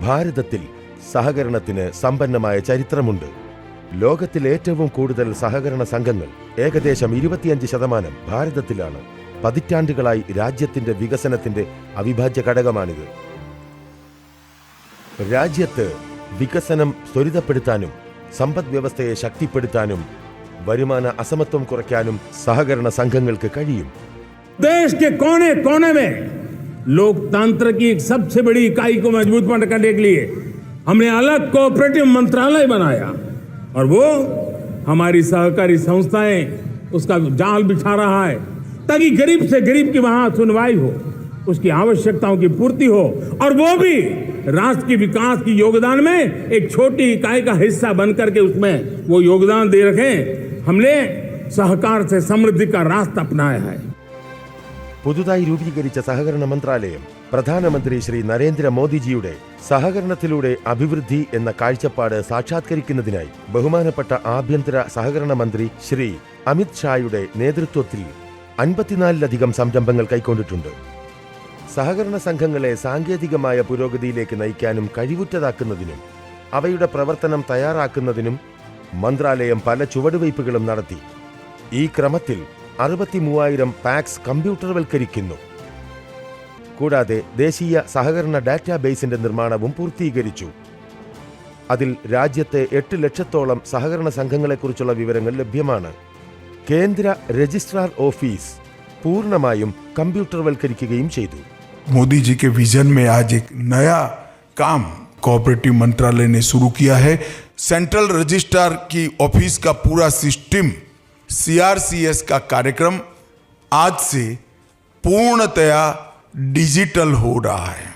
ഭാരതത്തിൽ സഹകരണത്തിന് സമ്പന്നമായ ചരിത്രമുണ്ട്. ലോകത്തിലെ ഏറ്റവും കൂടുതൽ സഹകരണ സംഘങ്ങൾ, ഏകദേശം 25%, ഭാരതത്തിലാണ്. പതിറ്റാണ്ടുകളായി രാജ്യത്തിന്റെ വികസനത്തിന്റെ അവിഭാജ്യ ഘടകമാണിത്. രാജ്യത്ത് വികസനം ത്വരിതപ്പെടുത്താനും സമ്പദ് വ്യവസ്ഥയെ ശക്തിപ്പെടുത്താനും വരുമാന അസമത്വം കുറയ്ക്കാനും സഹകരണ സംഘങ്ങൾക്ക് കഴിയും. देश के कोने कोने में लोकतंत्र की एक सबसे बड़ी इकाई को मजबूत करने के लिए हमने अलग कोऑपरेटिव मंत्रालय बनाया और वो हमारी सहकारी संस्थाएं उसका जाल बिछा रहा है ताकि गरीब से गरीब की वहां सुनवाई हो, उसकी आवश्यकताओं की पूर्ति हो और वो भी राष्ट्र की विकास की योगदान में एक छोटी इकाई का हिस्सा बनकर के उसमें वो योगदान दे रखे. हमने सहकार से समृद्धि का रास्ता अपनाया है. പുതുതായി രൂപീകരിച്ച സഹകരണ മന്ത്രാലയം പ്രധാനമന്ത്രി ശ്രീ നരേന്ദ്രമോദിജിയുടെ സഹകരണത്തിലൂടെ അഭിവൃദ്ധി എന്ന കാഴ്ചപ്പാട് സാക്ഷാത്കരിക്കുന്നതിനായി ബഹുമാനപ്പെട്ട ആഭ്യന്തര സഹകരണ മന്ത്രി ശ്രീ അമിത് ഷായുടെ നേതൃത്വത്തിൽ 54ലധികം സംരംഭങ്ങൾ കൈക്കൊണ്ടിട്ടുണ്ട്. സഹകരണ സംഘങ്ങളെ സാങ്കേതികമായ പുരോഗതിയിലേക്ക് നയിക്കാനും കഴിവുറ്റതാക്കുന്നതിനും അവയുടെ പ്രവർത്തനം തയ്യാറാക്കുന്നതിനും മന്ത്രാലയം പല ചുവടുവയ്പ്പുകളും നടത്തി. ഈ ക്രമത്തിൽ 63,000 പാക്സ് കമ്പ്യൂട്ടർവൽക്കരിക്കുന്നു. കൂടാതെ ദേശീയ സഹകരണ ഡാറ്റാബേസിന്റെ നിർമ്മാണവും പൂർത്തീകരിച്ചു. അതിൽ രാജ്യത്തെ 8 ലക്ഷത്തോളം സഹകരണ സംഘങ്ങളെക്കുറിച്ചുള്ള വിവരങ്ങൾ ലഭ്യമാണ്. കേന്ദ്ര രജിസ്ട്രാർ ഓഫീസ് പൂർണ്ണമായും കമ്പ്യൂട്ടർവൽക്കരിക്കുകയും ചെയ്തു. मोदी जी के विजन में आज एक नया काम कोऑपरेटिव मंत्रालय ने शुरू किया है. सेंट्रल रजिस्ट्रार की ऑफिस का पूरा सिस्टम CRCS का कार्यक्रम आज से पूर्णतया डिजिटल हो रहा है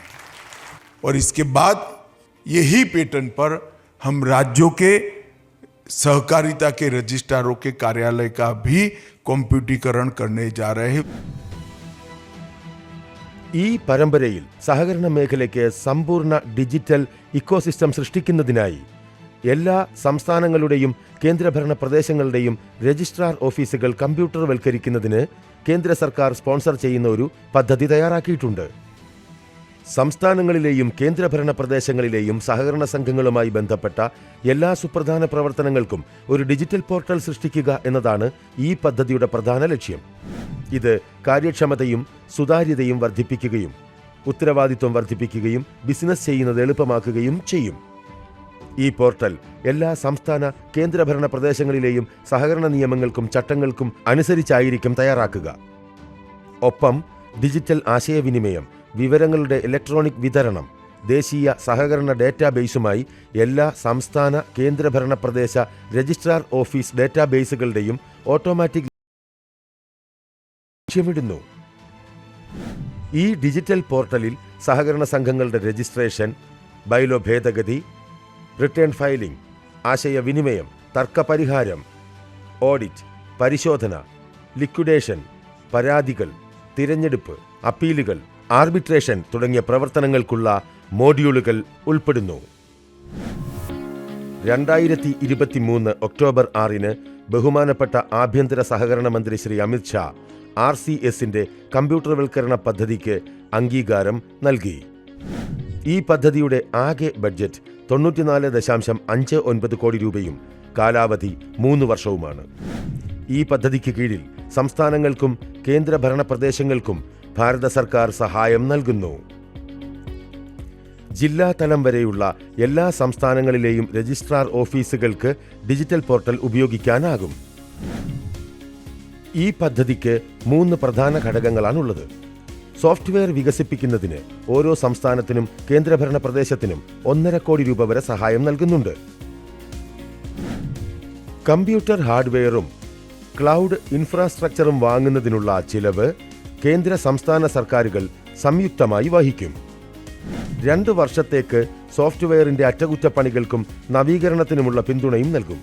और इसके बाद यही पैटर्न पर हम राज्यों के सहकारिता के रजिस्ट्रारों के कार्यालय का भी कंप्यूटरीकरण करने जा रहे हैं. ഈ പരമ്പരയിൽ സഹകരണ മേഖലയ്ക്ക് സമ്പൂർണ്ണ ഡിജിറ്റൽ ഇക്കോസിസ്റ്റം സൃഷ്ടിക്കുന്നതിനായി എല്ലാ സംസ്ഥാനങ്ങളുടെയും കേന്ദ്രഭരണ പ്രദേശങ്ങളുടെയും രജിസ്ട്രാർ ഓഫീസുകൾ കമ്പ്യൂട്ടർവൽക്കരിക്കുന്നതിന് കേന്ദ്ര സർക്കാർ സ്പോൺസർ ചെയ്യുന്ന ഒരു പദ്ധതി തയ്യാറാക്കിയിട്ടുണ്ട്. സംസ്ഥാനങ്ങളിലെയും കേന്ദ്രഭരണ പ്രദേശങ്ങളിലെയും സഹകരണ സംഘങ്ങളുമായി ബന്ധപ്പെട്ട എല്ലാ സുപ്രധാന പ്രവർത്തനങ്ങൾക്കും ഒരു ഡിജിറ്റൽ പോർട്ടൽ സൃഷ്ടിക്കുക എന്നതാണ് ഈ പദ്ധതിയുടെ പ്രധാന ലക്ഷ്യം. ഇത് കാര്യക്ഷമതയും സുതാര്യതയും വർദ്ധിപ്പിക്കുകയും ഉത്തരവാദിത്വം വർദ്ധിപ്പിക്കുകയും ബിസിനസ് ചെയ്യുന്നത് എളുപ്പമാക്കുകയും ചെയ്യും. ഈ പോർട്ടൽ എല്ലാ സംസ്ഥാന കേന്ദ്രഭരണ പ്രദേശങ്ങളിലെയും സഹകരണ നിയമങ്ങൾക്കും ചട്ടങ്ങൾക്കും അനുസരിച്ചായിരിക്കും തയ്യാറാക്കുക. ഒപ്പം ഡിജിറ്റൽ ആശയവിനിമയം, വിവരങ്ങളുടെ ഇലക്ട്രോണിക് വിതരണം, ദേശീയ സഹകരണ ഡാറ്റാബേസുമായി എല്ലാ സംസ്ഥാന കേന്ദ്രഭരണ പ്രദേശ രജിസ്ട്രാർ ഓഫീസ് ഡാറ്റാബേസുകളുടെയും ഓട്ടോമാറ്റിക് ലക്ഷ്യമിടുന്നു. ഈ ഡിജിറ്റൽ പോർട്ടലിൽ സഹകരണ സംഘങ്ങളുടെ രജിസ്ട്രേഷൻ, ബൈലോ ഭേദഗതി, റിട്ടേൺ ഫയലിംഗ്, ആശയവിനിമയം, തർക്കപരിഹാരം, ഓഡിറ്റ്, പരിശോധന, ലിക്വിഡേഷൻ, പരാതികൾ, തിരഞ്ഞെടുപ്പ്, അപ്പീലുകൾ, ആർബിട്രേഷൻ തുടങ്ങിയ പ്രവർത്തനങ്ങൾക്കുള്ള മോഡ്യൂളുകൾ ഉൾപ്പെടുന്നു. 2023 ഒക്ടോബർ 6 ബഹുമാനപ്പെട്ട ആഭ്യന്തര സഹകരണ മന്ത്രി ശ്രീ അമിത് ഷാ RCSന്റെ കമ്പ്യൂട്ടർവൽക്കരണ പദ്ധതിക്ക് അംഗീകാരം നൽകി. ഈ പദ്ധതിയുടെ ആകെ ബഡ്ജറ്റ് 94.59 കോടി രൂപയും കാലാവധി 3 വർഷവുമാണ്. ഈ പദ്ധതിക്ക് കീഴിൽ സംസ്ഥാനങ്ങൾക്കും കേന്ദ്രഭരണ പ്രദേശങ്ങൾക്കും ഭാരത സർക്കാർ സഹായം നൽകുന്നു. ജില്ലാ തലം വരെയുള്ള എല്ലാ സംസ്ഥാനങ്ങളിലെയും രജിസ്ട്രാർ ഓഫീസുകൾക്ക് ഡിജിറ്റൽ പോർട്ടൽ ഉപയോഗിക്കാനാകും. ഈ പദ്ധതിക്ക് 3 പ്രധാന ഘടകങ്ങളാണുള്ളത്. സോഫ്റ്റ്വെയർ വികസിപ്പിക്കുന്നതിന് ഓരോ സംസ്ഥാനത്തിനും കേന്ദ്രഭരണ പ്രദേശത്തിനും 1.5 കോടി രൂപ വരെ സഹായം നൽകുന്നുണ്ട്. കമ്പ്യൂട്ടർ ഹാർഡ്വെയറും ക്ലൗഡ് ഇൻഫ്രാസ്ട്രക്ചറും വാങ്ങുന്നതിനുള്ള ചിലവ് കേന്ദ്ര സംസ്ഥാന സർക്കാരുകൾ സംയുക്തമായി വഹിക്കും. 2 വർഷത്തേക്ക് സോഫ്റ്റ്വെയറിന്റെ അറ്റകുറ്റപ്പണികൾക്കും നവീകരണത്തിനുമുള്ള പിന്തുണയും നൽകും.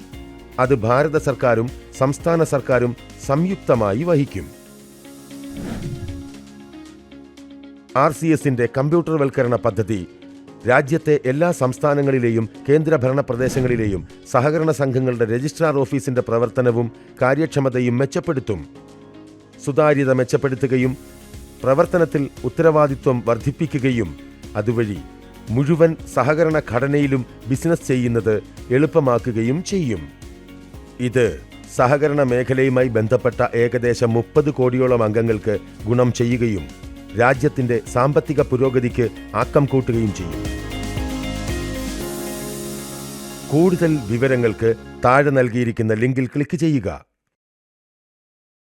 അത് ഭാരത സർക്കാരും സംസ്ഥാന സർക്കാരും സംയുക്തമായി വഹിക്കും. RCSന്റെ കമ്പ്യൂട്ടർവൽക്കരണ പദ്ധതി രാജ്യത്തെ എല്ലാ സംസ്ഥാനങ്ങളിലെയും കേന്ദ്രഭരണ പ്രദേശങ്ങളിലെയും സഹകരണ സംഘങ്ങളുടെ രജിസ്ട്രാർ ഓഫീസിന്റെ പ്രവർത്തനവും കാര്യക്ഷമതയും മെച്ചപ്പെടുത്തും. സുതാര്യത മെച്ചപ്പെടുത്തുകയും പ്രവർത്തനത്തിൽ ഉത്തരവാദിത്വം വർദ്ധിപ്പിക്കുകയും അതുവഴി മുഴുവൻ സഹകരണ ഘടനയിലും ബിസിനസ് ചെയ്യുന്നത് എളുപ്പമാക്കുകയും ചെയ്യും. ഇത് സഹകരണ മേഖലയുമായി ബന്ധപ്പെട്ട ഏകദേശം 30 കോടിയോളം അംഗങ്ങൾക്ക് ഗുണം ചെയ്യുകയും രാജ്യത്തിന്റെ സാമ്പത്തിക പുരോഗതിക്ക് ആക്കം കൂട്ടുകയും ചെയ്യും. കൂടുതൽ വിവരങ്ങൾക്ക് താഴെ നൽകിയിരിക്കുന്ന ലിങ്കിൽ ക്ലിക്ക് ചെയ്യുക.